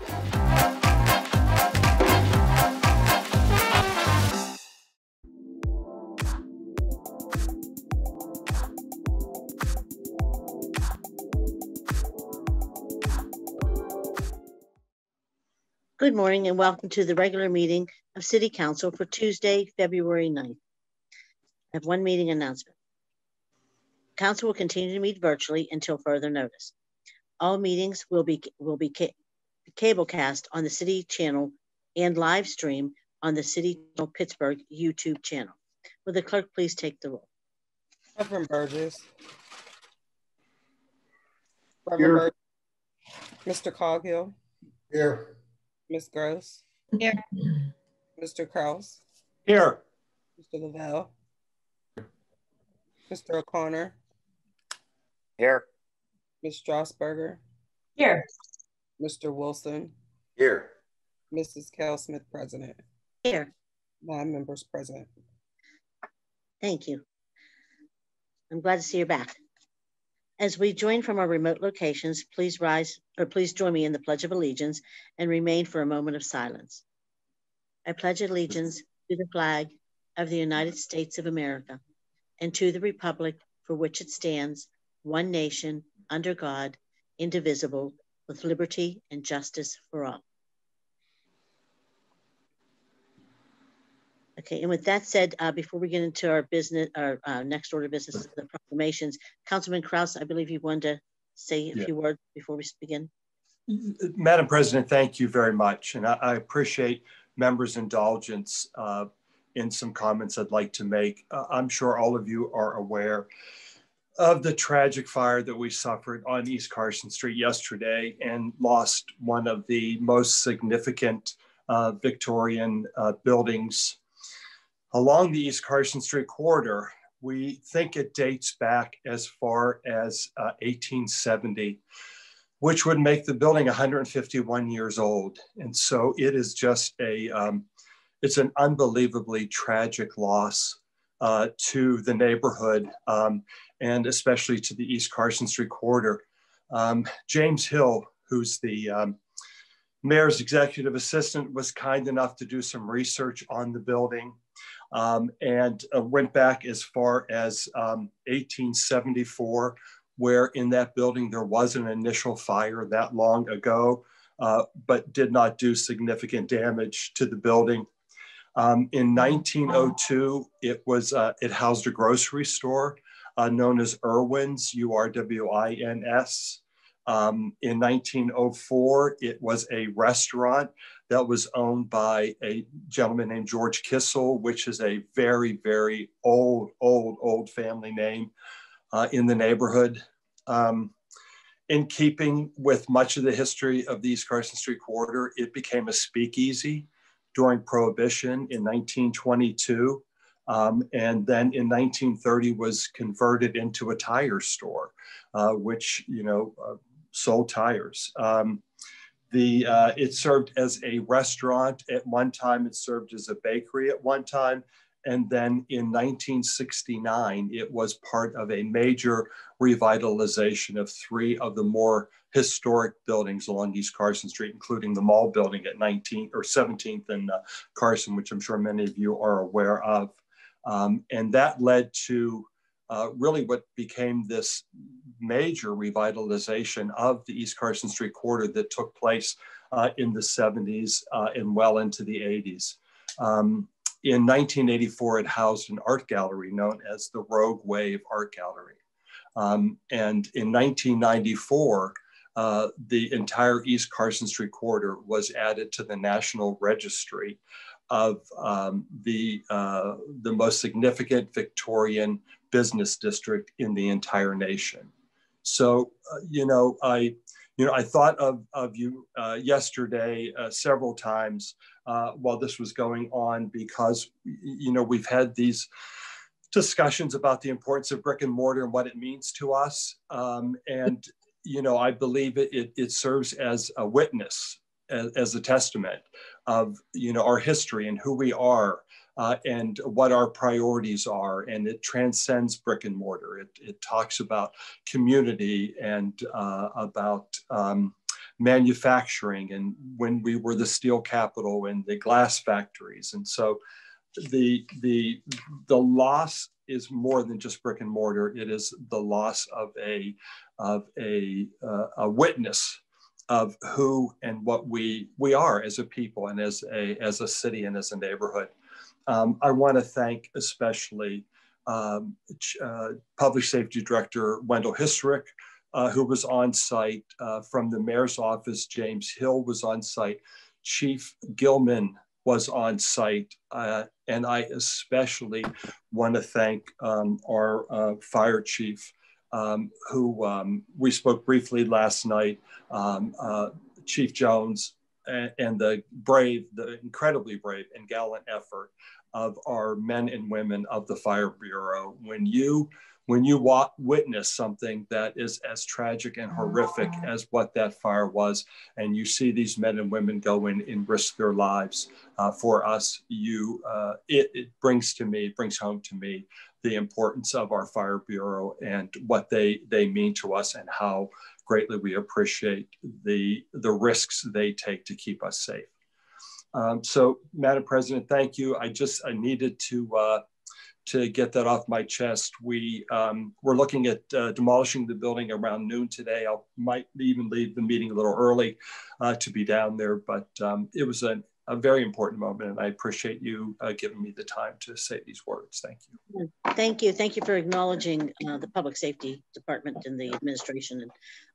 Good morning and welcome to the regular meeting of City Council for Tuesday, February 9th. I have one meeting announcement. Council will continue to meet virtually until further notice. All meetings will be cable cast on the City channel and live stream on the City Pittsburgh YouTube channel. Will the clerk please take the roll? Reverend Burgess. Here. Reverend Burgess. Mr. Coghill. Here. Ms. Gross. Here. Mr. Kraus. Here. Mr. Lavelle. Mr. O'Connor. Here. Ms. Strasburger. Here. Mr. Wilson. Here. Mrs. Cal Smith, President. Here. 9 members present. Thank you. I'm glad to see you're back. As we join from our remote locations, please join me in the Pledge of Allegiance and remain for a moment of silence. I pledge allegiance to the flag of the United States of America and to the republic for which it stands, one nation, under God, indivisible, with liberty and justice for all. Okay, and with that said, before we get into our business, our next order of business, the proclamations, Councilman Kraus, I believe you wanted to say a few words before we begin. Madam President, thank you very much. And I appreciate members' indulgence in some comments I'd like to make. I'm sure all of you are aware of the tragic fire that we suffered on East Carson Street yesterday and lost one of the most significant Victorian buildings along the East Carson Street corridor. We think it dates back as far as 1870, which would make the building 151 years old. And so it is just it's an unbelievably tragic loss to the neighborhood and especially to the East Carson Street corridor. James Hill, who's the mayor's executive assistant, was kind enough to do some research on the building. And went back as far as 1874, where in that building there was an initial fire that long ago, but did not do significant damage to the building. In 1902, it housed a grocery store known as Irwin's, URWINS. In 1904, it was a restaurant that was owned by a gentleman named George Kissel, which is a very, very old family name in the neighborhood. In keeping with much of the history of the East Carson Street corridor, it became a speakeasy during Prohibition in 1922. And then in 1930 was converted into a tire store, which, sold tires. It served as a restaurant at one time. It served as a bakery at one time. And then in 1969, it was part of a major revitalization of 3 of the more historic buildings along East Carson Street, including the mall building at 17th and Carson, which I'm sure many of you are aware of. And that led to really what became this major revitalization of the East Carson Street corridor that took place in the 70s and well into the 80s. In 1984, it housed an art gallery known as the Rogue Wave Art Gallery. And in 1994, the entire East Carson Street corridor was added to the National Registry of the most significant Victorian business district in the entire nation. So, I thought of you yesterday several times while this was going on, because, we've had these discussions about the importance of brick and mortar and what it means to us. And, I believe it serves as a witness, as a testament of, our history and who we are. And what our priorities are, and it transcends brick and mortar. It talks about community and about manufacturing, and when we were the steel capital and the glass factories. And so the loss is more than just brick and mortar. It is the loss of a witness of who and what we are as a people and as a city and as a neighborhood. I want to thank especially Public Safety Director Wendell Historick, who was on site. From the mayor's office, James Hill was on site. Chief Gilman was on site. And I especially want to thank our fire chief, who we spoke briefly last night, Chief Jones, and the incredibly brave and gallant effort of our men and women of the Fire Bureau. When you witness something that is as tragic and horrific as what that fire was, and you see these men and women go in and risk their lives for us, it brings home to me the importance of our Fire Bureau and what they mean to us, and how greatly we appreciate the risks they take to keep us safe. So, Madam President, thank you. I needed to get that off my chest. We're looking at demolishing the building around noon today. I might even leave the meeting a little early to be down there, but it was a very important moment, and I appreciate you giving me the time to say these words. Thank you. Thank you. Thank you for acknowledging the Public Safety Department and the administration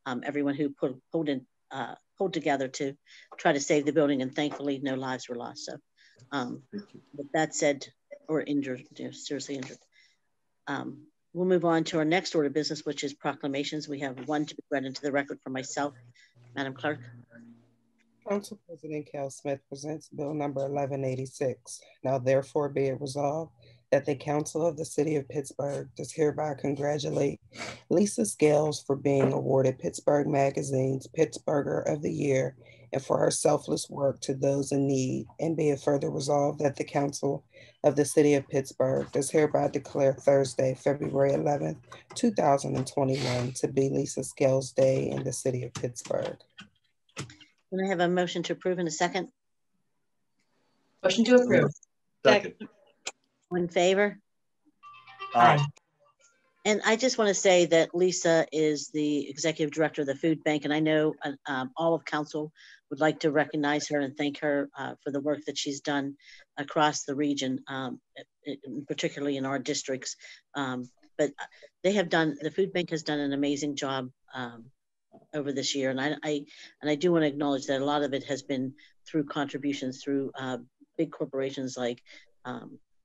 and everyone who pulled together to try to save the building, and thankfully no lives were lost. So with that said, or injured, seriously injured. We'll move on to our next order of business, which is proclamations. We have one to be read into the record for myself. Madam Clerk. Council President Cal Smith presents Bill number 1186. Now therefore be it resolved that the Council of the City of Pittsburgh does hereby congratulate Lisa Scales for being awarded Pittsburgh Magazine's Pittsburgher of the Year and for her selfless work to those in need, and be it further resolved that the Council of the City of Pittsburgh does hereby declare Thursday, February 11th, 2021 to be Lisa Scales Day in the City of Pittsburgh. Can I have a motion to approve in a second? Motion to approve. Second. All in favor? Aye. And I just want to say that Lisa is the executive director of the food bank, and I know all of council would like to recognize her and thank her for the work that she's done across the region, particularly in our districts. But the food bank has done an amazing job over this year, and I do want to acknowledge that a lot of it has been through contributions through big corporations like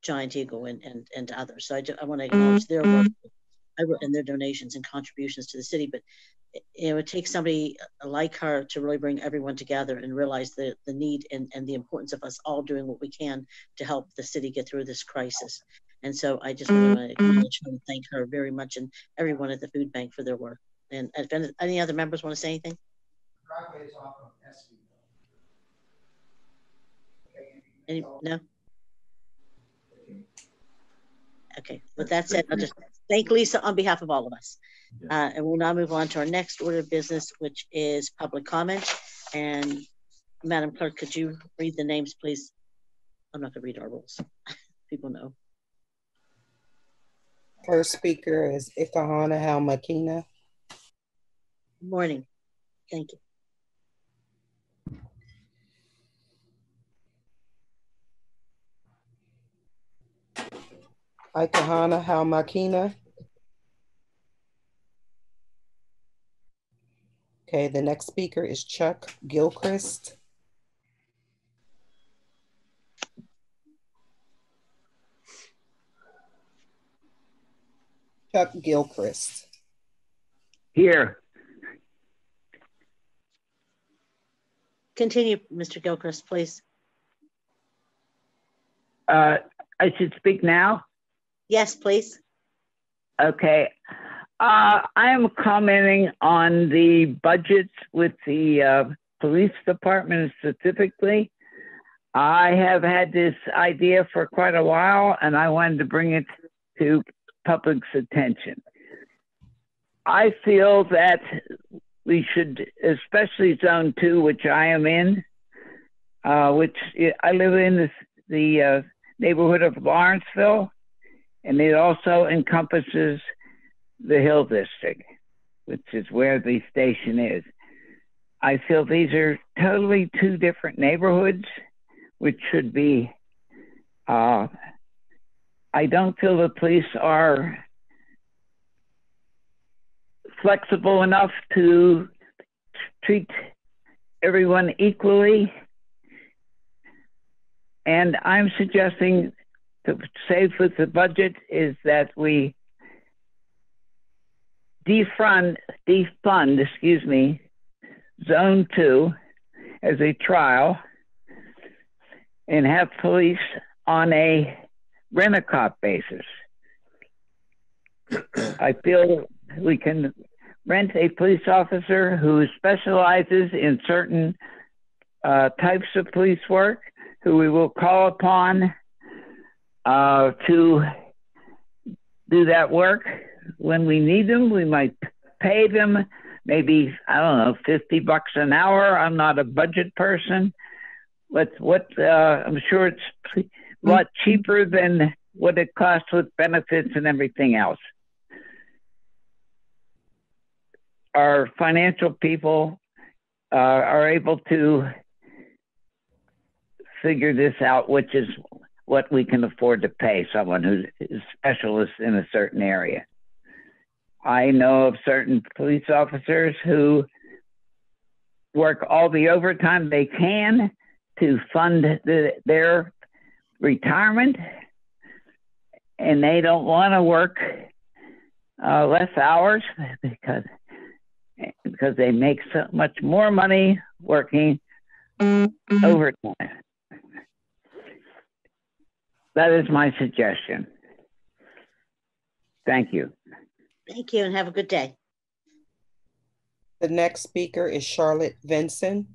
Giant Eagle and others. So I want to acknowledge their work and their donations and contributions to the city. But it takes somebody like her to really bring everyone together and realize the need and the importance of us all doing what we can to help the city get through this crisis. And so I just want to acknowledge her and thank her very much, and everyone at the food bank for their work. And if any other members want to say anything? No? Okay, with that said, I'll just thank Lisa on behalf of all of us. And we'll now move on to our next order of business, which is public comment. And Madam Clerk, could you read the names, please? I'm not gonna read our rules. People know. First speaker is Ikahana Halmakina. Good morning. Thank you. Ikahana Halmakina. Okay, the next speaker is Chuck Gilchrist. Chuck Gilchrist. Here. Continue, Mr. Gilchrist, please. I should speak now? Yes, please. Okay. I am commenting on the budgets with the police department specifically. I have had this idea for quite a while, and I wanted to bring it to public's attention. I feel that we should, especially zone 2, which I am in, which I live in the neighborhood of Lawrenceville, and it also encompasses the Hill District, which is where the station is. I feel these are totally 2 different neighborhoods, which should be, I don't feel the police are flexible enough to treat everyone equally. And I'm suggesting to save with the budget is that we defund, zone 2 as a trial and have police on a rent-a-cop basis. I feel we can rent a police officer who specializes in certain types of police work, who we will call upon to do that work when we need them. We might pay them maybe, I don't know, $50 an hour. I'm not a budget person. But I'm sure it's a lot cheaper than what it costs with benefits and everything else. Our financial people are able to figure this out, which is what we can afford to pay someone who's a specialist in a certain area. I know of certain police officers who work all the overtime they can to fund their retirement, and they don't want to work less hours because they make so much more money working overtime. That is my suggestion. Thank you. Thank you, and have a good day. The next speaker is Charlotte Vinson.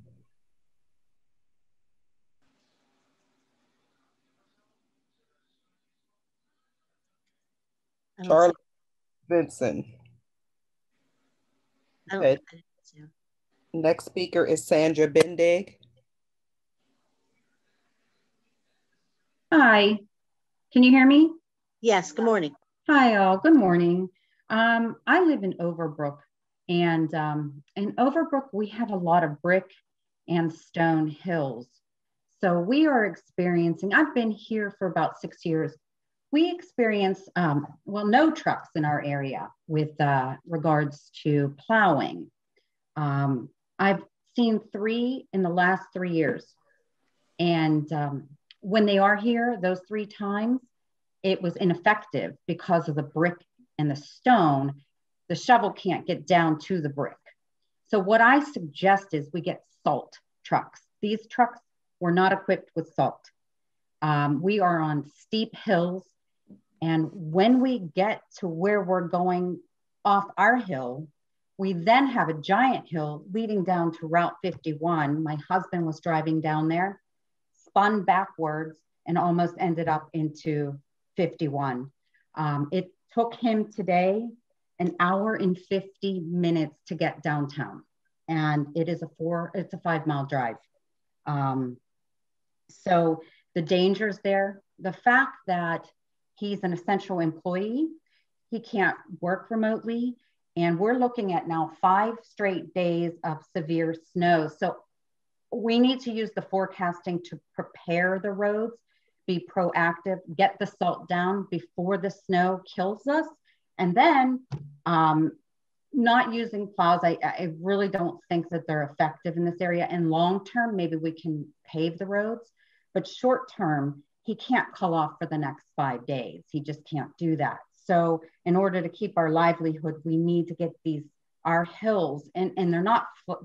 Charlotte Vinson. Okay. Next speaker is Sandra Bendig. Hi, can you hear me? Yes, good morning. Hi all, good morning. I live in Overbrook, and in Overbrook we have a lot of brick and stone hills. So we are experiencing, I've been here for about 6 years. We experience, no trucks in our area with regards to plowing. I've seen 3 in the last 3 years. And when they are here, those 3 times, it was ineffective because of the brick and the stone. The shovel can't get down to the brick. So what I suggest is we get salt trucks. These trucks were not equipped with salt. We are on steep hills. And when we get to where we're going off our hill, we then have a giant hill leading down to Route 51. My husband was driving down there, spun backwards, and almost ended up into 51. It took him today 1 hour and 50 minutes to get downtown. And it's a 5-mile drive. So the dangers there, the fact that he's an essential employee, he can't work remotely. And we're looking at now 5 straight days of severe snow. So we need to use the forecasting to prepare the roads, be proactive, get the salt down before the snow kills us. And then not using plows, I really don't think that they're effective in this area. And long-term, maybe we can pave the roads, but short-term, he can't call off for the next 5 days. He just can't do that. So in order to keep our livelihood, we need to get our hills, and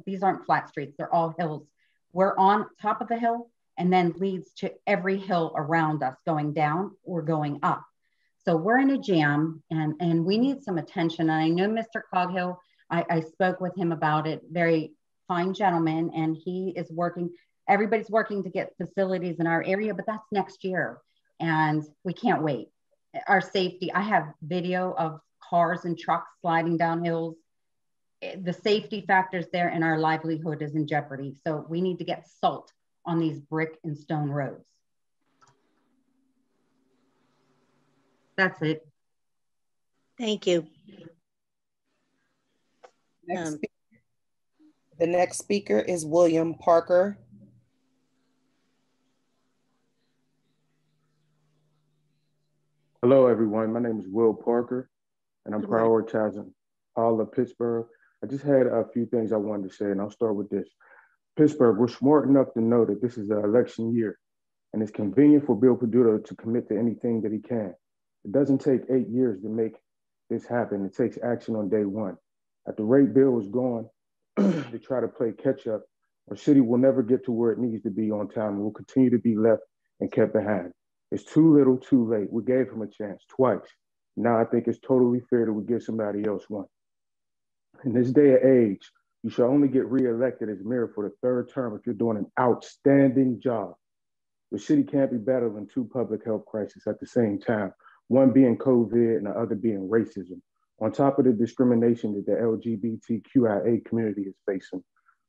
these aren't flat streets, they're all hills. We're on top of the hill and then leads to every hill around us going down or going up. So we're in a jam and we need some attention. And I know Mr. Coghill, I spoke with him about it, very fine gentleman, and he is working, everybody's working to get facilities in our area, but that's next year. And we can't wait. Our safety, I have video of cars and trucks sliding down hills. the safety factors there and our livelihood is in jeopardy. So we need to get salt on these brick and stone roads. That's it. Thank you. The next speaker is William Parker. Hello, everyone. My name is Will Parker, and I'm prioritizing all of Pittsburgh. I just had a few things I wanted to say, and I'll start with this. Pittsburgh, we're smart enough to know that this is an election year, and it's convenient for Bill Peduto to commit to anything that he can. It doesn't take 8 years to make this happen. It takes action on day one. At the rate Bill is going to try to play catch up, our city will never get to where it needs to be on time. We'll continue to be left and kept behind. It's too little, too late. We gave him a chance twice. Now I think it's totally fair that we give somebody else one. In this day and age, you should only get reelected as mayor for the third term if you're doing an outstanding job. The city can't be battling two public health crises at the same time, one being COVID and the other being racism, on top of the discrimination that the LGBTQIA community is facing.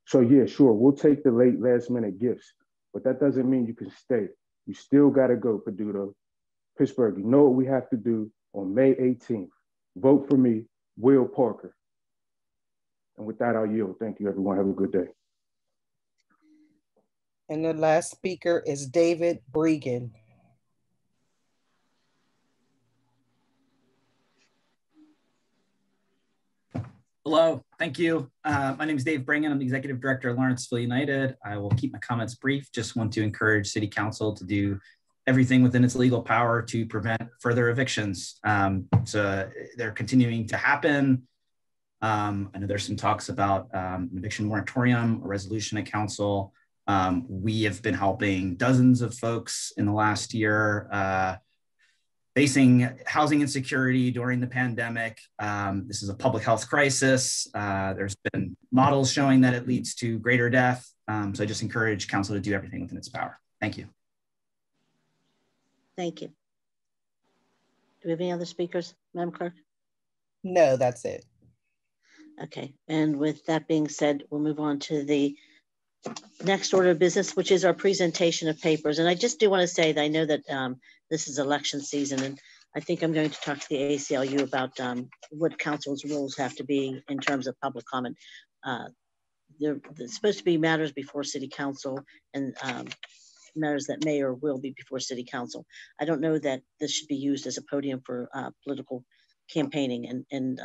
So yeah, sure, we'll take the late last minute gifts, but that doesn't mean you can stay. You still gotta go, Peduto. Pittsburgh, you know what we have to do on May 18th. Vote for me, Will Parker. And with that, I'll yield. Thank you, everyone. Have a good day. And the last speaker is David Bregan. Hello, thank you. My name is Dave Bregan. I'm the Executive Director of Lawrenceville United. I will keep my comments brief. Just want to encourage City Council to do everything within its legal power to prevent further evictions. So they're continuing to happen. I know there's some talks about an eviction moratorium, a resolution at council. We have been helping dozens of folks in the last year facing housing insecurity during the pandemic. This is a public health crisis. There's been models showing that it leads to greater death. So I just encourage council to do everything within its power. Thank you. Thank you. Do we have any other speakers, Madam Clerk? No, that's it. Okay, and with that being said, we'll move on to the next order of business, which is our presentation of papers. And I just do want to say that I know that this is election season, and I think I'm going to talk to the ACLU about what council's rules have to be in terms of public comment. There's supposed to be matters before city council and matters that may or will be before city council. I don't know that this should be used as a podium for political campaigning, and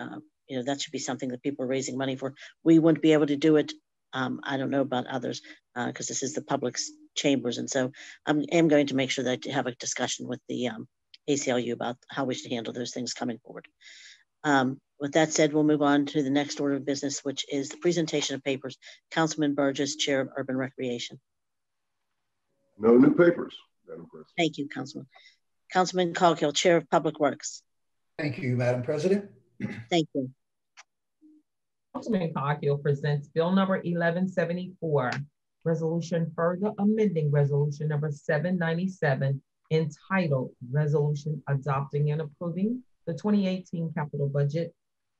you know, that should be something that people are raising money for. We wouldn't be able to do it. I don't know about others because this is the public's chambers. And so I am going to make sure that I have a discussion with the ACLU about how we should handle those things coming forward. With that said, we'll move on to the next order of business, which is the presentation of papers. Councilman Burgess, Chair of Urban Recreation. No new papers, Madam President. Thank you, Councilman. Councilman Coghill, Chair of Public Works. Thank you, Madam President. Thank you. Councilman Coghill presents Bill number 1174, resolution further amending resolution number 797, entitled Resolution Adopting and Approving the 2018 Capital Budget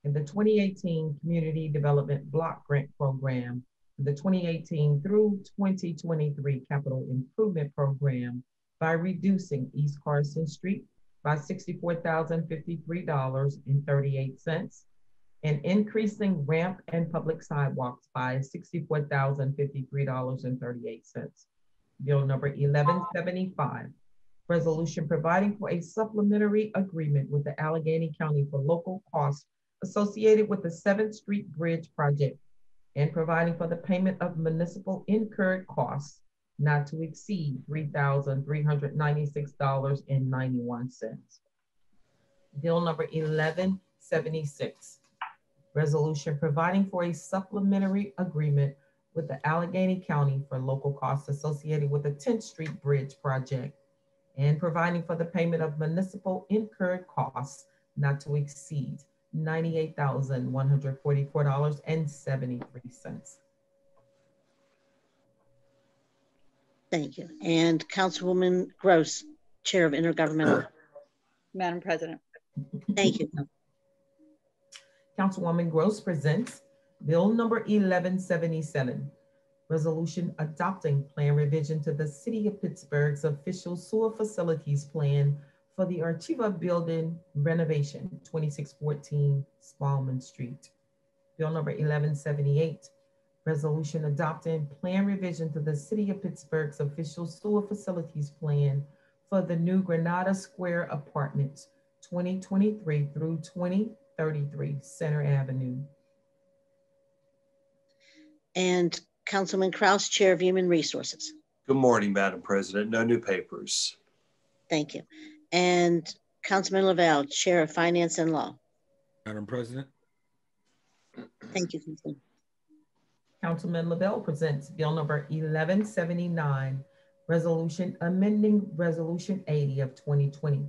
and the 2018 Community Development Block Grant Program, the 2018 through 2023 Capital Improvement Program by reducing East Carson Street by $64,053.38 and increasing ramp and public sidewalks by $64,053.38. Bill number 1175, resolution providing for a supplementary agreement with the Allegheny County for local costs associated with the 7th Street Bridge project and providing for the payment of municipal incurred costs not to exceed $3,396.91. Bill number 1176, resolution providing for a supplementary agreement with the Allegheny County for local costs associated with the 10th Street Bridge project and providing for the payment of municipal incurred costs not to exceed $98,144.73. Thank you. And Councilwoman Gross, Chair of Intergovernmental. Madam President. Thank you. Councilwoman Gross presents Bill number 1177, resolution adopting plan revision to the City of Pittsburgh's official sewer facilities plan for the Archiva building renovation, 2614 Spalman Street. Bill number 1178, resolution adopting plan revision to the City of Pittsburgh's official sewer facilities plan for the new Granada Square Apartments, 2023 through 2033 Center Avenue. And Councilman Kraus, Chair of Human Resources. Good morning, Madam President. No new papers. Thank you. And Councilman Lavelle, Chair of Finance and Law. Madam President. Thank you, Councilman. Councilman Lavelle presents Bill number 1179, resolution amending Resolution 80 of 2020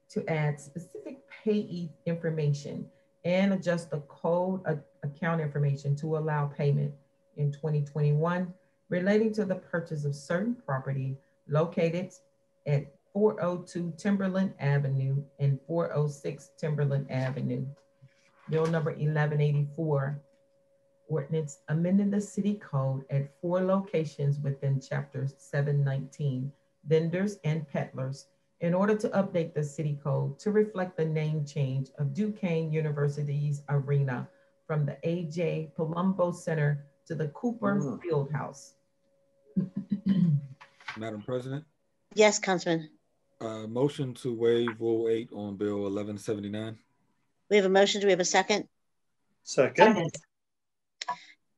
to add specific payee information and adjust the code account information to allow payment in 2021 relating to the purchase of certain property located at 402 Timberland Avenue and 406 Timberland Avenue. Bill number 1184, ordinance amending the city code at 4 locations within chapter 719, vendors and peddlers, in order to update the city code to reflect the name change of Duquesne University's arena from the A.J. Palumbo Center to the Cooper Fieldhouse. Madam President. Yes, Councilman. Motion to waive Rule 8 on Bill 1179. We have a motion. Do we have a second? Second.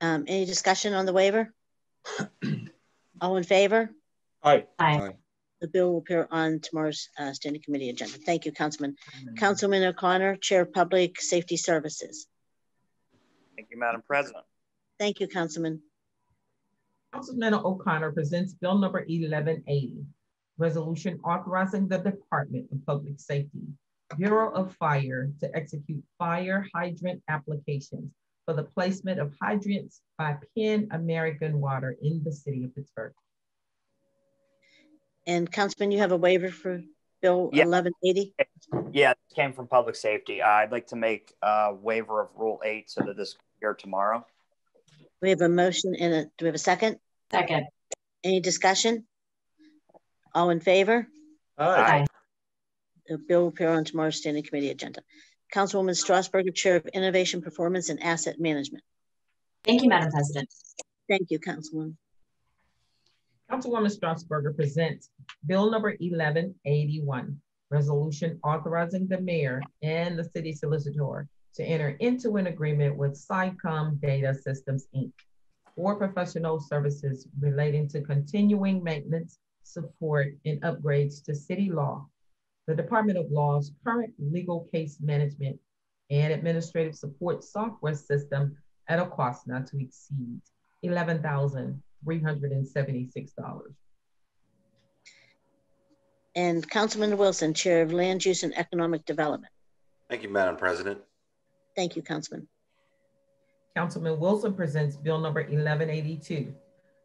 Any discussion on the waiver? All in favor? Aye. Aye. The bill will appear on tomorrow's Standing Committee agenda. Thank you, Councilman. Councilman O'Connor, Chair of Public Safety Services. Thank you, Madam President. Thank you, Councilman. Councilman O'Connor presents Bill number 1180, resolution authorizing the Department of Public Safety, Bureau of Fire to execute fire hydrant applications for the placement of hydrants by Pan American Water in the city of Pittsburgh. And Councilman, you have a waiver for Bill 1180? Yeah, it came from Public Safety. I'd like to make a waiver of Rule 8 so that this can appear tomorrow. We have a motion and do we have a second? Second. Any discussion? All in favor? Aye. The bill will appear on tomorrow's Standing Committee agenda. Councilwoman Strasburger, Chair of Innovation, Performance, and Asset Management. Thank you, Madam President. Thank you, Councilwoman. Councilwoman Strasburger presents Bill number 1181, resolution authorizing the mayor and the city solicitor to enter into an agreement with SciComm Data Systems, Inc. for professional services relating to continuing maintenance, support, and upgrades to city law, the Department of Law's current legal case management and administrative support software system at a cost not to exceed $11,376. And Councilman Wilson, Chair of Land Use and Economic Development. Thank you, Madam President. Thank you, Councilman. Councilman Wilson presents Bill number 1182,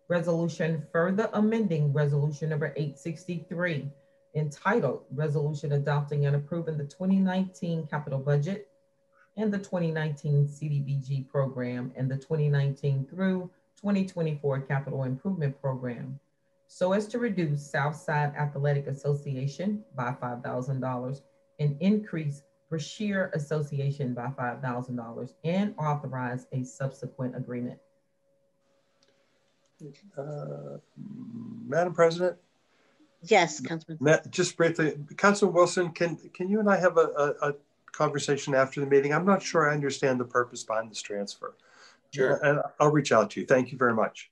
resolution further amending Resolution number 863, entitled Resolution Adopting and Approving the 2019 Capital Budget and the 2019 CDBG Program and the 2019 through 2024 Capital Improvement Program, so as to reduce Southside Athletic Association by $5,000 and increase Brashear Association by $5,000 and authorize a subsequent agreement. Madam President? Yes, Councilman. Just briefly, Councilman Wilson, can you and I have a conversation after the meeting? I'm not sure I understand the purpose behind this transfer. Sure. And I'll reach out to you. Thank you very much.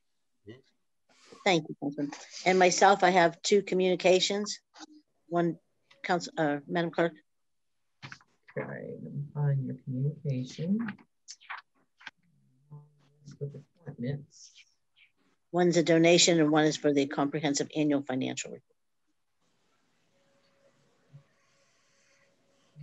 Thank you, Councilman. And myself, I have 2 communications. One, Madam Clerk. Okay, let me find your communication. Appointments. One's a donation and one is for the comprehensive annual financial report.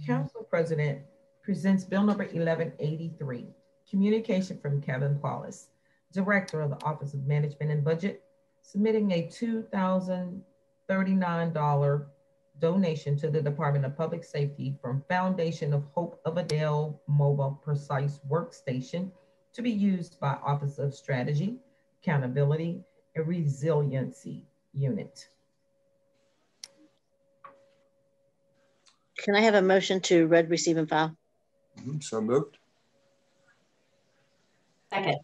Council President presents Bill number 1183, communication from Kevin Paulus, Director of the Office of Management and Budget, submitting a $2,039 donation to the Department of Public Safety from Foundation of Hope of Adele Mobile Precise Workstation to be used by Office of Strategy, Accountability, and Resiliency Unit. Can I have a motion to read, receive, and file? So moved. Second.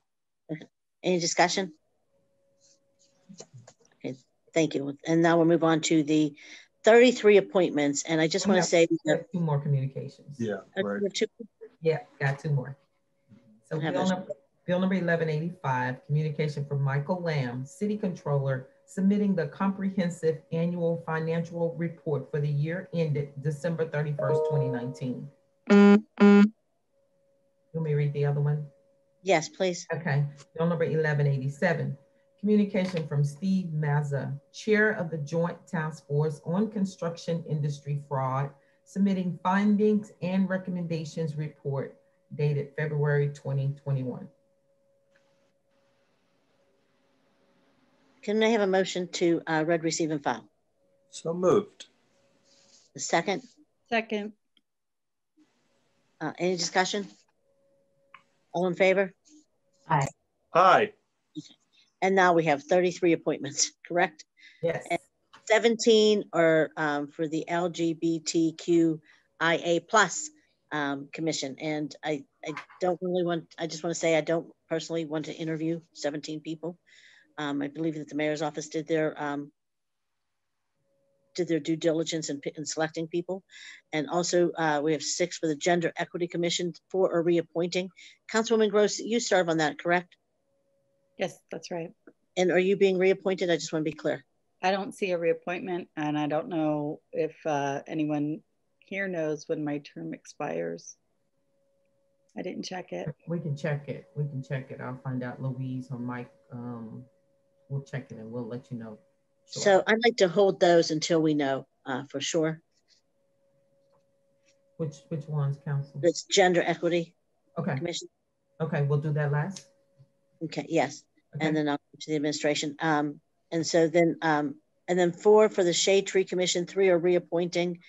Any discussion? Okay, thank you. And now we'll move on to the 33 appointments. And I just want to say that two more communications. Yeah, right. Yeah, got two more. So bill number 1185, communication from Michael Lamb, City Controller, submitting the comprehensive annual financial report for the year ended December 31st, 2019. You want me to read the other one? Yes, please. Okay. Bill number 1187, communication from Steve Mazza, Chair of the Joint Task Force on Construction Industry Fraud, submitting findings and recommendations report dated February 2021. Can I have a motion to read, receive, and file? So moved. The second? Second. Any discussion? All in favor? Aye. Aye. And now we have 33 appointments, correct? Yes. And 17 are for the LGBTQIA plus commission. And I don't really want, I just want to say I don't personally want to interview 17 people. I believe that the mayor's office did their due diligence in selecting people. And also we have 6 for the Gender Equity Commission, 4 are reappointing. Councilwoman Gross, you serve on that, correct? Yes, that's right. And are you being reappointed? I just want to be clear. I don't see a reappointment, and I don't know if anyone here knows when my term expires. I didn't check it. We can check it. We can check it. I'll find out. Louise or Mike, we'll check it and we'll let you know. Sure. So I'd like to hold those until we know for sure. Which ones, Council? It's Gender Equity Commission. Okay, we'll do that last. Okay, yes. Okay. And then I'll go to the administration. And so then, and then 4 for the Shade Tree Commission, 3 are reappointing,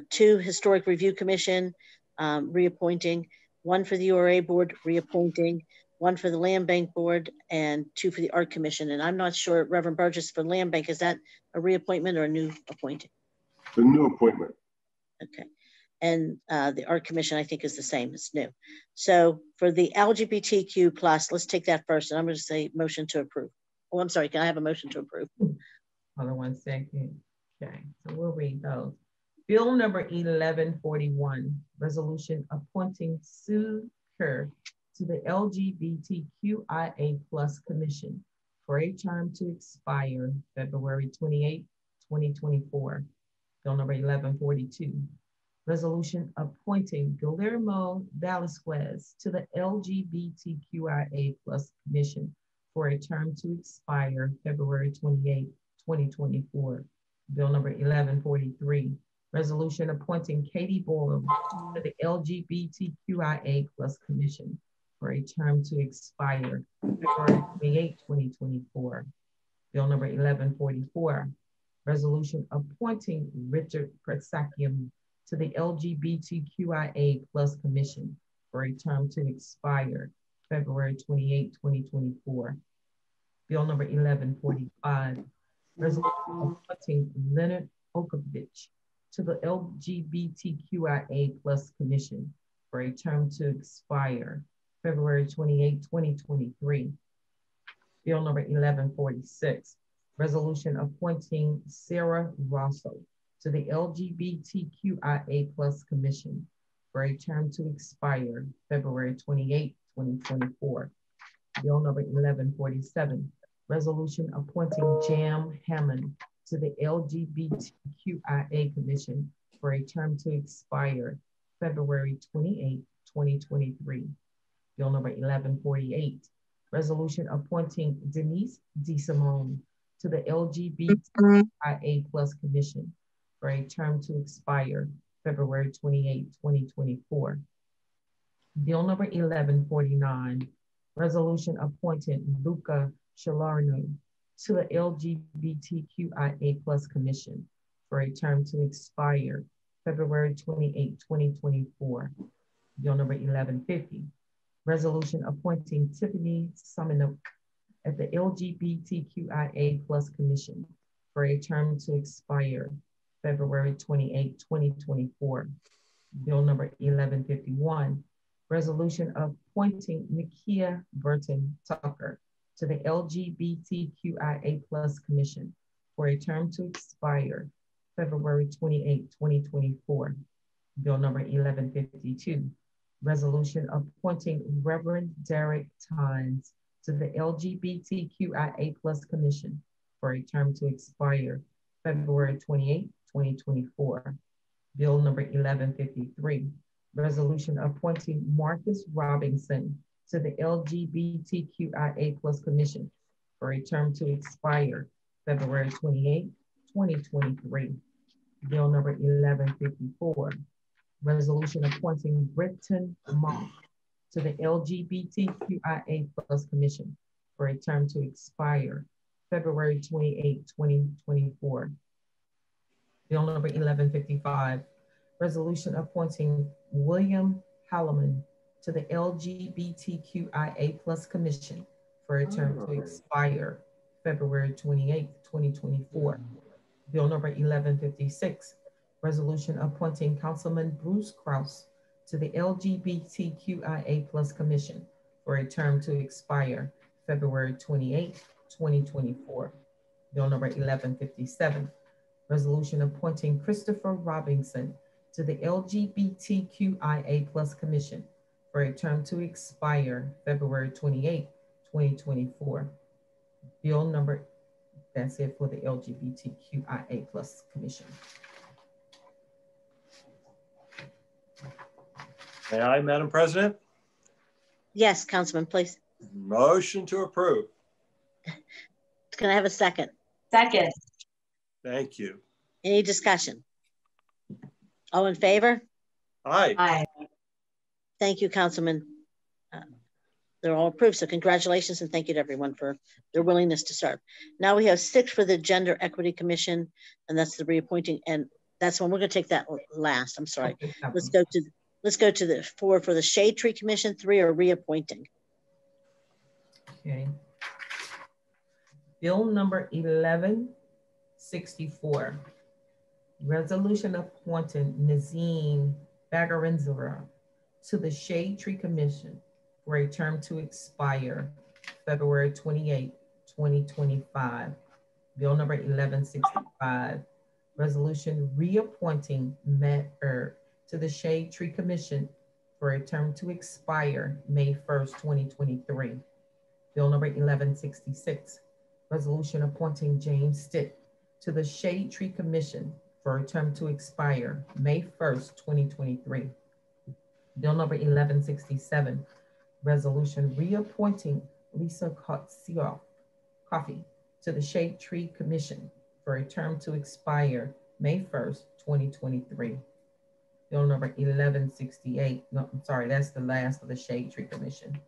2 Historic Review Commission, reappointing, 1 for the URA Board, reappointing, 1 for the Land Bank Board, and 2 for the Art Commission. And I'm not sure, Reverend Burgess, for Land Bank, is that a reappointment or a new appointing? The new appointment. Okay. And the Art Commission, I think, is the same, it's new. So for the LGBTQ plus, let's take that first. And I'm going to say motion to approve. Oh, I'm sorry, can I have a motion to approve? Hold on 1 second. Okay, so we'll read those. Bill number 1141, resolution appointing Sue Kerr to the LGBTQIA plus commission for a term to expire February 28, 2024. Bill number 1142, resolution appointing Guillermo Velasquez to the LGBTQIA plus commission for a term to expire February 28, 2024. Bill number 1143, resolution appointing Katie Boyle to the LGBTQIA plus commission for a term to expire February 28, 2024. Bill number 1144, resolution appointing Richard Pretsakian to the LGBTQIA plus commission for a term to expire February 28, 2024. Bill number 1145, resolution appointing Leonard Okovich to the LGBTQIA plus commission for a term to expire February 28, 2023. Bill number 1146, resolution appointing Sarah Rosso to the LGBTQIA plus commission for a term to expire February 28, 2024. Bill number 1147, resolution appointing Jam Hammond to the LGBTQIA commission for a term to expire February 28, 2023. Bill number 1148, resolution appointing Denise DeSimone to the LGBTQIA plus commission for a term to expire February 28, 2024. Bill number 1149, resolution appointing Luca Shalarno to the LGBTQIA plus commission for a term to expire February 28, 2024. Bill number 1150, Resolution appointing Tiffany Summinook at the LGBTQIA Plus Commission for a term to expire February 28, 2024. Bill number 1151, resolution appointing Nakia Burton Tucker to the LGBTQIA Plus Commission for a term to expire February 28, 2024. Bill number 1152, resolution appointing Reverend Derek Tynes to the LGBTQIA Plus Commission for a term to expire February 28, 2024. Bill number 1153, resolution appointing Marcus Robinson to the LGBTQIA Plus Commission for a term to expire February 28, 2023. Bill number 1154, resolution appointing Britton Monk to the LGBTQIA Plus Commission for a term to expire February 28, 2024. Bill number 1155, resolution appointing William Halleman to the LGBTQIA Plus Commission for a term to expire February 28, 2024. Bill number 1156, resolution appointing Councilman Bruce Kraus to the LGBTQIA Plus Commission for a term to expire February 28, 2024. Bill number 1157, resolution appointing Christopher Robinson to the LGBTQIA Plus Commission for a term to expire February 28, 2024. Bill number, that's it for the LGBTQIA Plus Commission. May I, Madam President? Yes, Councilman, please. Motion to approve. Can I have a second? Second. Thank you. Any discussion? All in favor? Aye. Aye. Thank you, Councilman. They're all approved, so congratulations and thank you to everyone for their willingness to serve. Now we have 6 for the Gender Equity Commission, and that's the reappointing, and that's when we're going to take that last. I'm sorry. Okay, let's go to the 4 for the Shade Tree Commission. 3 are reappointing. Okay. Bill number 1164, resolution appointing Nazim Bagarenzera to the Shade Tree Commission for a term to expire February 28, 2025. Bill number 1165, resolution reappointing Matt Erb to the Shade Tree Commission for a term to expire May 1st, 2023. Bill number 1166, resolution appointing James Stitt to the Shade Tree Commission for a term to expire May 1st, 2023. Bill number 1167, resolution reappointing Lisa Coffey to the Shade Tree Commission for a term to expire May 1st, 2023. Bill number 1168, no, I'm sorry, that's the last of the Shade Tree Commission.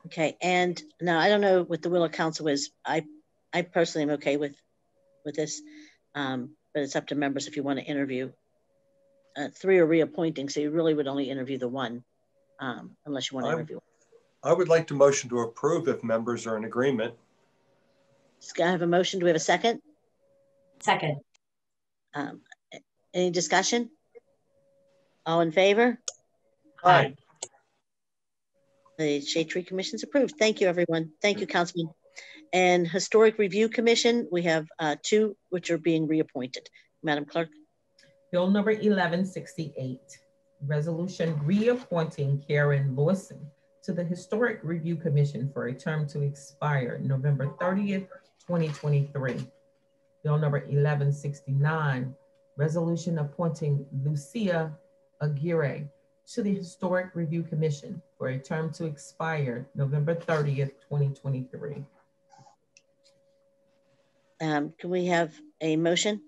Okay, and now I don't know what the will of council is. I personally am okay with this, but it's up to members if you want to interview. 3 are reappointing, so you really would only interview the 1, unless you want to interview. I would like to motion to approve if members are in agreement. I have a motion. Do we have a second? Second. Any discussion? All in favor? Aye. The Shade Tree Commission is approved. Thank you, everyone. Thank you, Councilman. And Historic Review Commission, we have 2 which are being reappointed. Madam Clerk. Bill number 1168, resolution reappointing Karen Lawson to the Historic Review Commission for a term to expire November 30th, 2023. Bill number 1169, resolution appointing Lucia Aguirre to the Historic Review Commission for a term to expire November 30th, 2023. Can we have a motion?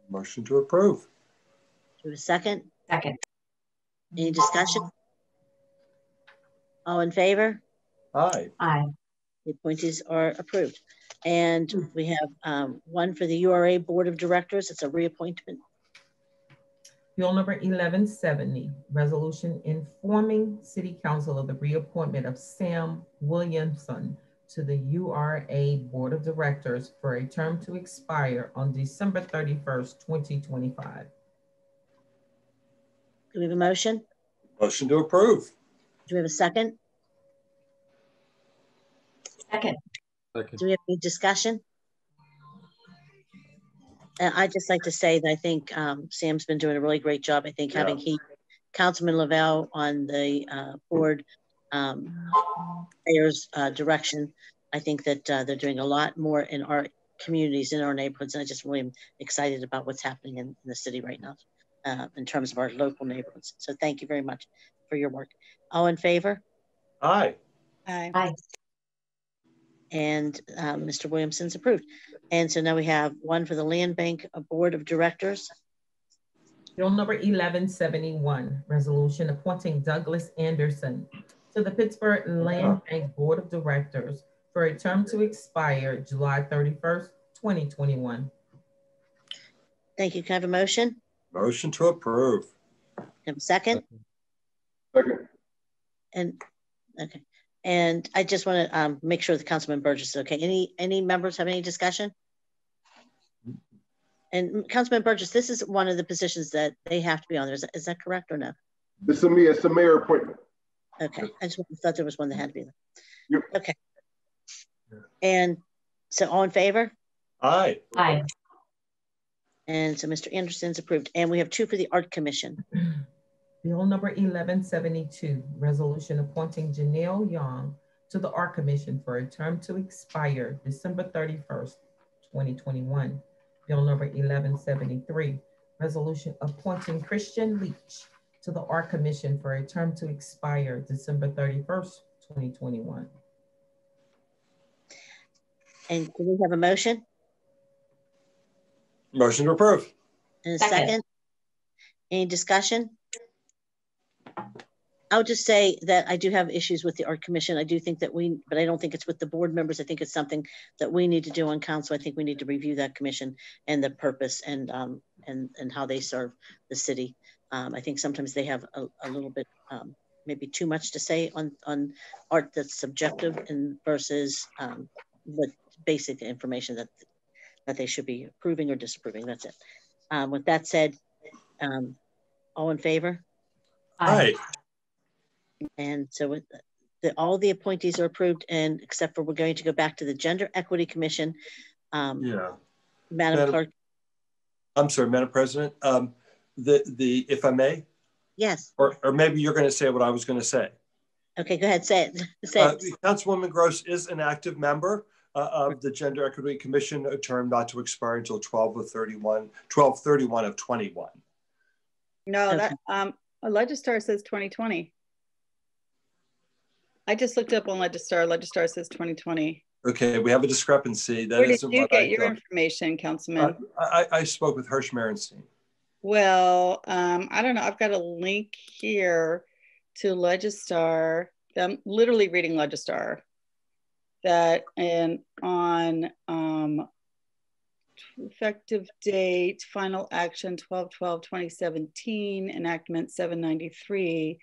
Motion to approve. Do we have a second? Second. Any discussion? All in favor? Aye. Aye. The appointees are approved. And we have 1 for the URA Board of Directors. It's a reappointment. Bill number 1170, resolution informing City Council of the reappointment of Sam Williamson to the URA Board of Directors for a term to expire on December 31st, 2025. Do we have a motion? Motion to approve. Do we have a second? Second. Do we have any discussion? I'd just like to say that I think Sam's been doing a really great job. I think having Councilman Lavelle on the board, mayor's direction, I think that they're doing a lot more in our communities, in our neighborhoods. And I just really am excited about what's happening in the city right now in terms of our local neighborhoods. So thank you very much for your work. All in favor? Aye. Aye. Aye. And Mr. Williamson's approved. And so now we have one for the Land Bank Board of Directors. Bill number 1171, resolution appointing Douglas Anderson to the Pittsburgh Land Bank Board of Directors for a term to expire July 31st, 2021. Thank you. Can I have a motion? Motion to approve. Have a second? Second. And okay. And I just want to make sure the Councilman Burgess is okay. Any members have any discussion? And Councilman Burgess, this is one of the positions that they have to be on there. Is that correct or no? It's a mayor appointment. Okay, I just thought there was one that had to be there. Yep. Okay. And so all in favor? Aye. Aye. And so Mr. Anderson's approved. And we have two for the Art Commission. Bill number 1172, resolution appointing Janelle Young to the Art Commission for a term to expire December 31st, 2021. Bill number 1173, resolution appointing Christian Leach to the Art Commission for a term to expire December 31st, 2021. And do we have a motion? Motion to approve. And a second? Any discussion? I'll just say that I do have issues with the Art Commission. I do think that but I don't think it's with the board members. I think it's something that we need to do on council. I think we need to review that commission and the purpose and how they serve the city. I think sometimes they have a little bit, maybe too much to say on art that's subjective and versus the basic information that they should be approving or disapproving. That's it. With that said, all in favor? Aye. And so with all the appointees are approved, and except for we're going to go back to the Gender Equity Commission. Madam Clerk. I'm sorry, Madam President. If I may. Yes. Or maybe you're going to say what I was going to say. Okay, go ahead. Say it. Say it. Councilwoman Gross is an active member of the Gender Equity Commission, a term not to expire until 12/31 of 21. No, okay. That Legistar says 2020. I just looked up on Legistar. Legistar says 2020. Okay, we have a discrepancy. Where did you get your information, Councilman? I spoke with Hirsch Merenstein. Well, I don't know. I've got a link here to Legistar. I'm literally reading Legistar. That and on effective date, final action 12/12/2017, enactment 793.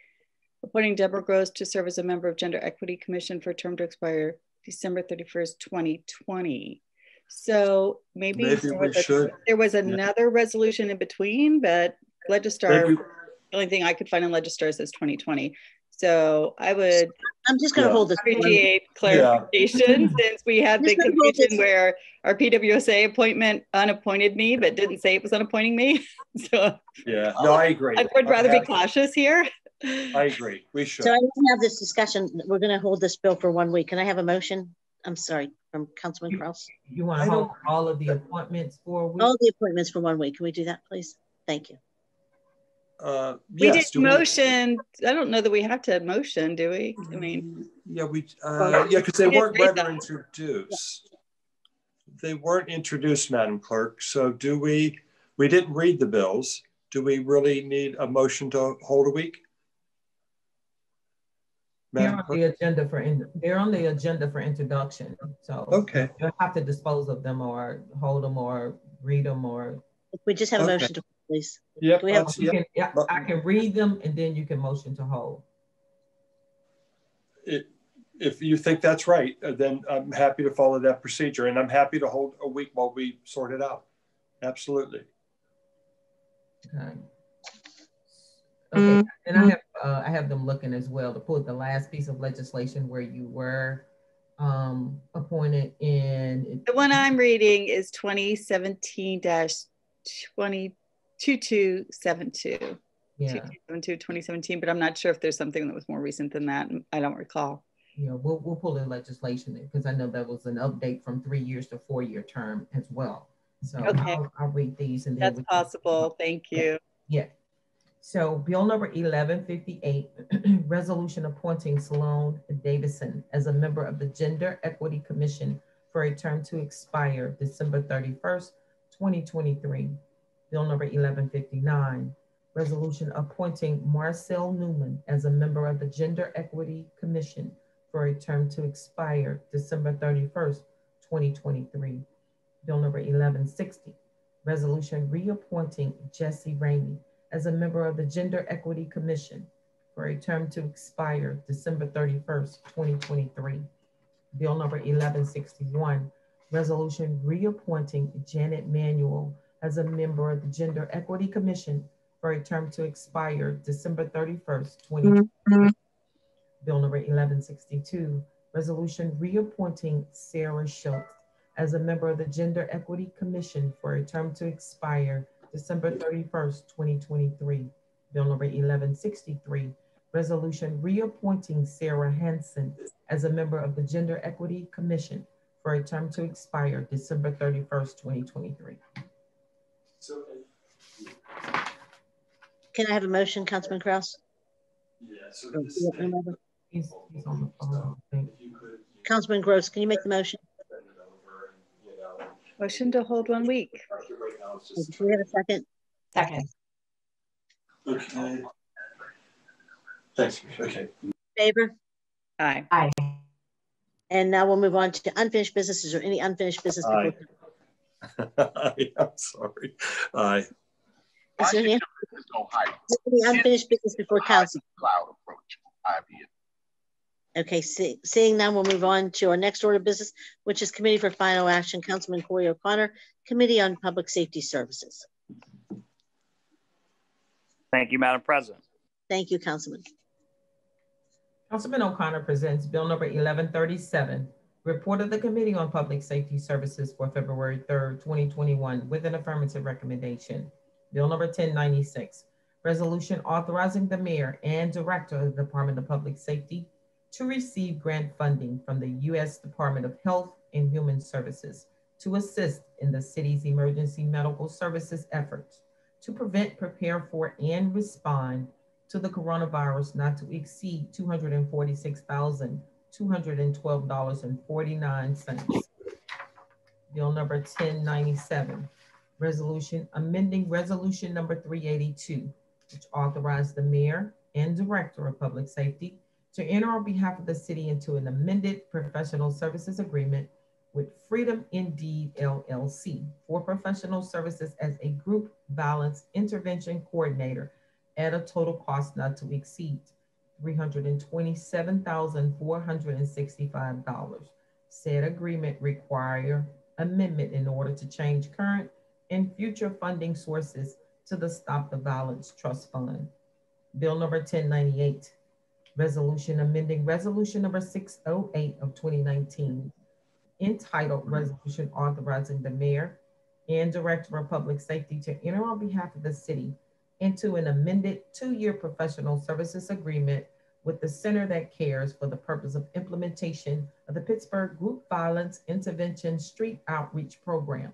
Appointing Deborah Gross to serve as a member of Gender Equity Commission for a term to expire December 31st, 2020. So maybe there was another resolution in between, but Legistar, the only thing I could find in Legistar says 2020. So I'm just going to hold this. Appreciate clarification since we had the confusion where our PWSA appointment unappointed me, but didn't say it was unappointing me. So yeah, no, I agree. I would rather be cautious here. I agree. We should. So I want to have this discussion. We're going to hold this bill for 1 week. Can I have a motion? I'm sorry, from Councilman Kraus. You want to hold all of the appointments for a week? All the appointments for 1 week. Can we do that, please? Thank you. We did motion. I don't know that we have to motion, do we? I mean, because they weren't ever introduced. They weren't introduced, Madam Clerk. So we didn't read the bills. Do we really need a motion to hold a week? They're on the agenda for introduction. So you'll have to dispose of them or hold them or read them or. We just have a motion to please? Yep. Do we have? Yeah, I can read them and then you can motion to hold. If you think that's right, then I'm happy to follow that procedure, and I'm happy to hold a week while we sort it out. Absolutely. Okay. Okay, and I have them looking as well to pull the last piece of legislation where you were appointed in. The one I'm reading is 2017-2272. Yeah. 2017, but I'm not sure if there's something that was more recent than that. I don't recall. Yeah, we'll pull the legislation because I know that was an update from 3 years to 4-year term as well. So okay. I'll read these and then that's possible. Thank you. Yeah. So bill number 1158, resolution appointing Sloan Davison as a member of the Gender Equity Commission for a term to expire December 31st, 2023. Bill number 1159, resolution appointing Marcel Newman as a member of the Gender Equity Commission for a term to expire December 31st, 2023. Bill number 1160, resolution reappointing Jesse Ramey as a member of the Gender Equity Commission for a term to expire December 31st, 2023. Bill number 1161, resolution reappointing Janet Manuel as a member of the Gender Equity Commission for a term to expire December 31st, 2023. Bill number 1162, resolution reappointing Sarah Schultz as a member of the Gender Equity Commission for a term to expire December 31st, 2023. Bill number 1163, resolution reappointing Sarah Hansen as a member of the Gender Equity Commission for a term to expire December 31st, 2023. Can I have a motion, Councilman Kraus? Yeah, so he's on the phone. Councilman Gross, can you make the motion? Motion to hold 1 week. Do we have a second? Second. Okay. Thanks. Okay. Favor? Aye. Aye. And now we'll move on to unfinished business. Is there any unfinished business? Aye. I'm sorry. Aye. Is there any unfinished business before council? Okay, seeing none, we'll move on to our next order of business, which is Committee for Final Action. Councilman Corey O'Connor, Committee on Public Safety Services. Thank you, Madam President. Thank you, Councilman. Councilman O'Connor presents bill number 1137, report of the Committee on Public Safety Services for February 3rd, 2021, with an affirmative recommendation. Bill number 1096, resolution authorizing the mayor and director of the Department of Public Safety to receive grant funding from the U.S. Department of Health and Human Services to assist in the city's emergency medical services efforts to prevent, prepare for, and respond to the coronavirus not to exceed $246,212.49. Bill number 1097, resolution amending resolution number 382, which authorized the mayor and director of public safety to enter on behalf of the city into an amended professional services agreement with Freedom Indeed LLC for professional services as a group violence intervention coordinator at a total cost not to exceed $327,465. Said agreement require amendment in order to change current and future funding sources to the Stop the Violence Trust Fund. Bill number 1098, resolution amending resolution number 608 of 2019, entitled Resolution Authorizing the Mayor and Director of Public Safety to enter on behalf of the city into an amended 2-year professional services agreement with the Center That Cares for the purpose of implementation of the Pittsburgh Group Violence Intervention Street Outreach Program,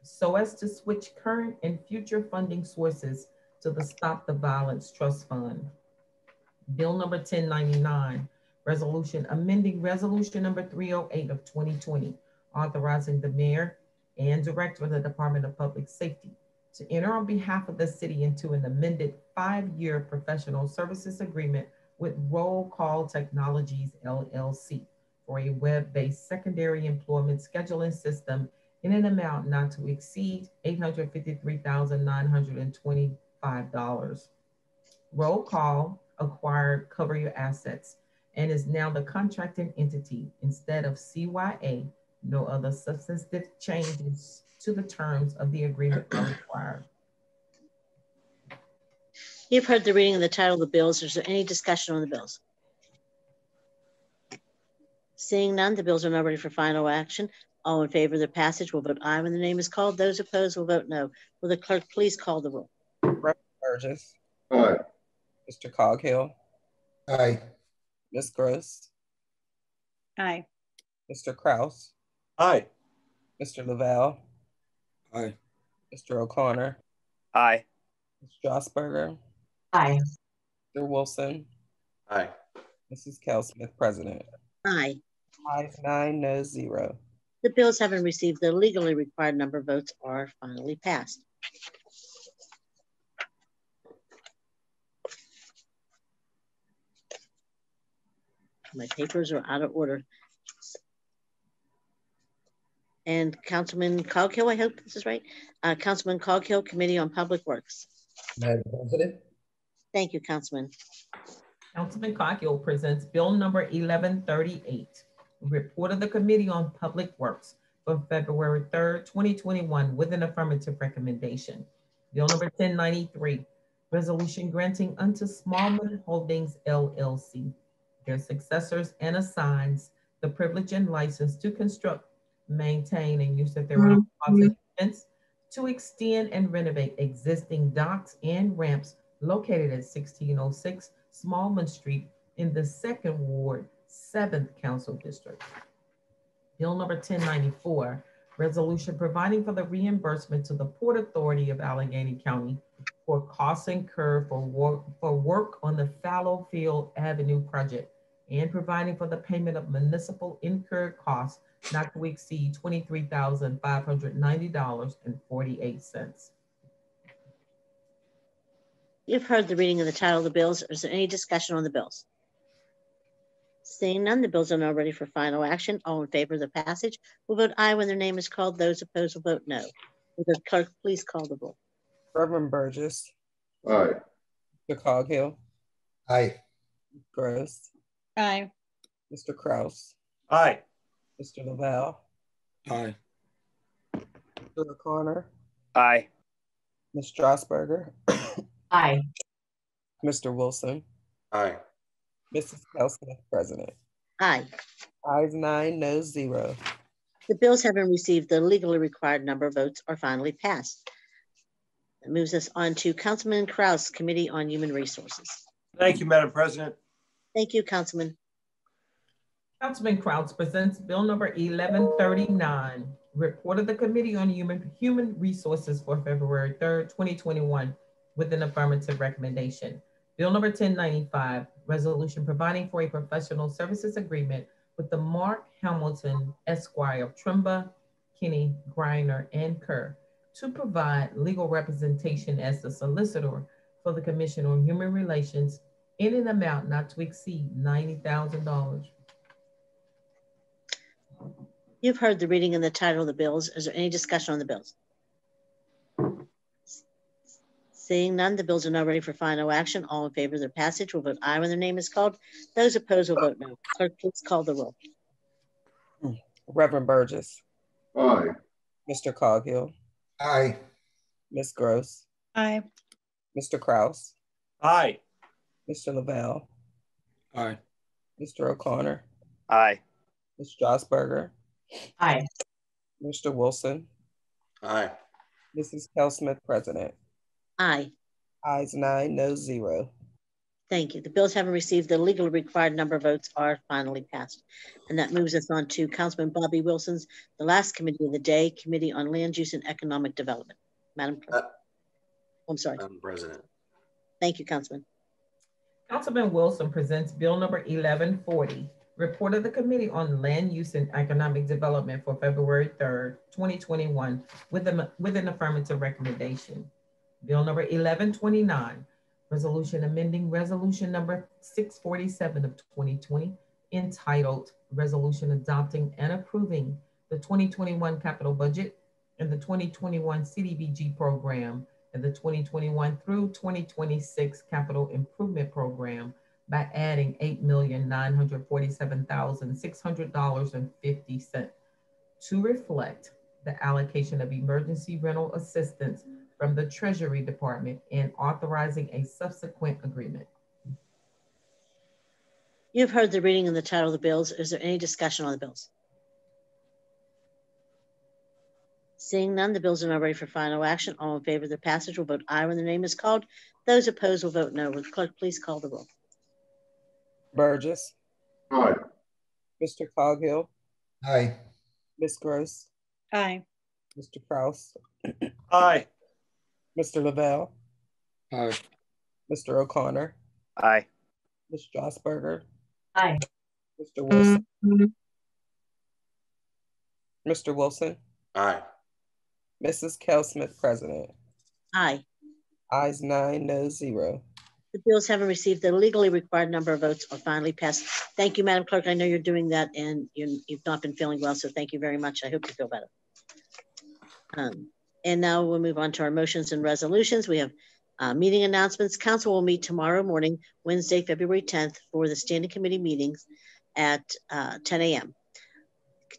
so as to switch current and future funding sources to the Stop the Violence Trust Fund. Bill number 1099, resolution amending resolution number 308 of 2020, authorizing the mayor and director of the Department of Public Safety to enter on behalf of the city into an amended 5-year professional services agreement with Roll Call Technologies LLC for a web-based secondary employment scheduling system in an amount not to exceed $853,925. Roll call acquired Cover Your Assets and is now the contracting entity instead of CYA. No other substantive changes to the terms of the agreement are required. You've heard the reading of the title of the bills. Is there any discussion on the bills? Seeing none, the bills are now ready for final action. All in favor of the passage will vote aye when the name is called. Those opposed will vote no. Will the clerk please call the roll? Reverend Burgess. Aye. Mr. Coghill. Aye. Ms. Gross. Aye. Mr. Kraus. Aye. Mr. Lavelle. Aye. Mr. O'Connor. Aye. Ms. Strasburger. Aye. Mr. Wilson. Aye. Mrs. Smith, President. Aye. Ayes 9, no 0. The bills having received the legally required number of votes are finally passed. My papers are out of order. And Councilman Coghill, I hope this is right. Councilman Coghill, Committee on Public Works. Madam President. Thank you, Councilman. Councilman Coghill presents Bill number 1138, Report of the Committee on Public Works for February 3rd, 2021, with an affirmative recommendation. Bill number 1093, Resolution granting unto Smallman Holdings LLC, their successors and assigns the privilege and license to construct, maintain, and use of their own expense to extend and renovate existing docks and ramps located at 1606 Smallman Street in the 2nd Ward, 7th Council District. Bill number 1094, resolution providing for the reimbursement to the Port Authority of Allegheny County for costs incurred for work on the Fallowfield Avenue project and providing for the payment of municipal incurred costs not to exceed $23,590.48. You've heard the reading of the title of the bills. Is there any discussion on the bills? Seeing none, the bills are now ready for final action. All in favor of the passage will vote aye when their name is called. Those opposed will vote no. Will the clerk please call the roll? Reverend Burgess. Aye. Mr. Coghill. Aye. Gross. Aye. Mr. Kraus. Aye. Mr. Lavelle. Aye. Mr. O'Connor. Aye. Ms. Strasburger. Aye. Mr. Wilson. Aye. Mrs. Smith, President. Aye. Ayes 9, no 0. The bills having received the legally required number of votes are finally passed. That moves us on to Councilman Kraus, Committee on Human Resources. Thank you, Madam President. Thank you, Councilman. Councilman Kraus presents Bill number 1139, Report of the Committee on Human Resources for February 3rd, 2021, with an affirmative recommendation. Bill number 1095, resolution providing for a professional services agreement with the Mark Hamilton Esquire of Trimba, Kinney, Griner, and Kerr to provide legal representation as the solicitor for the Commission on Human Relations in an amount not to exceed $90,000. You've heard the reading and the title of the bills. Is there any discussion on the bills? Seeing none, the bills are now ready for final action. All in favor of their passage will vote aye when their name is called. Those opposed will vote no. Clerk, please call the roll. Reverend Burgess. Aye. Mr. Coghill. Aye. Ms. Gross. Aye. Mr. Kraus. Aye. Mr. Lavelle. Aye. Mr. O'Connor. Aye. Ms. Strasburger. Aye. Mr. Wilson. Aye. Mrs. Smith, President. Aye. Ayes 9, no 0. Thank you. The bills having received the legally required number of votes are finally passed. And that moves us on to Councilman Bobby Wilson's, the last committee of the day, Committee on Land Use and Economic Development. Madam President. I'm sorry. Madam President. Thank you, Councilman. Councilman Wilson presents Bill number 1140, Report of the Committee on Land Use and Economic Development for February 3rd, 2021, with an affirmative recommendation. Bill number 1129, resolution amending resolution number 647 of 2020, entitled Resolution Adopting and Approving the 2021 capital budget, and the 2021 CDBG program, and the 2021 through 2026 capital improvement program by adding $8,947,600.50 to reflect the allocation of emergency rental assistance from the Treasury Department and authorizing a subsequent agreement. You've heard the reading and the title of the bills. Is there any discussion on the bills? Seeing none, the bills are now ready for final action. All in favor of the passage will vote aye when the name is called. Those opposed will vote no. Will the clerk please call the roll? Burgess. Aye. Mr. Coghill. Aye. Ms. Gross. Aye. Mr. Kraus. Aye. Mr. Lavelle. Aye. Mr. O'Connor. Aye. Ms. Strasburger. Aye. Mr. Wilson. Mr. Wilson. Aye. Mrs. Cal Smith, President. Aye. Ayes 9, no 0. The bills having received the legally required number of votes are finally passed. Thank you, Madam Clerk. I know you're doing that and you've not been feeling well, so thank you very much. I hope you feel better. And now we'll move on to our motions and resolutions. We have meeting announcements. Council will meet tomorrow morning, Wednesday, February 10th, for the standing committee meetings at 10 a.m.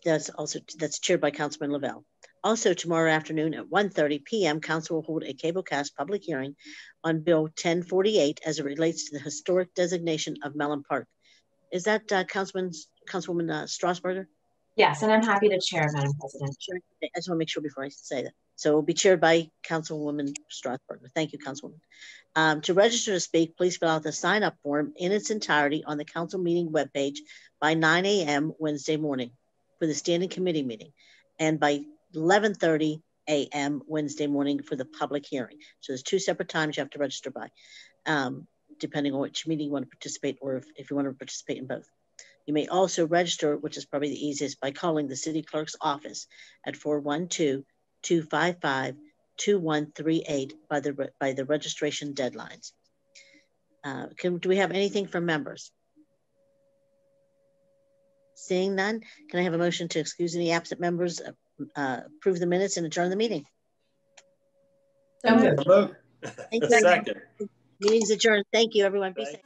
That's chaired by Councilman Lavelle. Also tomorrow afternoon at 1:30 p.m., Council will hold a cablecast public hearing on Bill 1048 as it relates to the historic designation of Mellon Park. Is that Councilwoman Strasburger? Yes, and I'm happy to chair, Madam President. Sure. I just want to make sure before I say that. So it will be chaired by Councilwoman Strasburger. Thank you, Councilwoman. To register to speak, please fill out the sign-up form in its entirety on the council meeting webpage by 9 a.m. Wednesday morning for the standing committee meeting, and by 11:30 a.m. Wednesday morning for the public hearing. So there's two separate times you have to register by, depending on which meeting you want to participate, or if you want to participate in both. You may also register, which is probably the easiest, by calling the city clerk's office at 412-255-2138 by the registration deadlines. Do we have anything from members? Seeing none, can I have a motion to excuse any absent members, approve the minutes, and adjourn the meeting? So moved. Thank you. Second. Meeting's adjourned. Thank you, everyone. Be safe.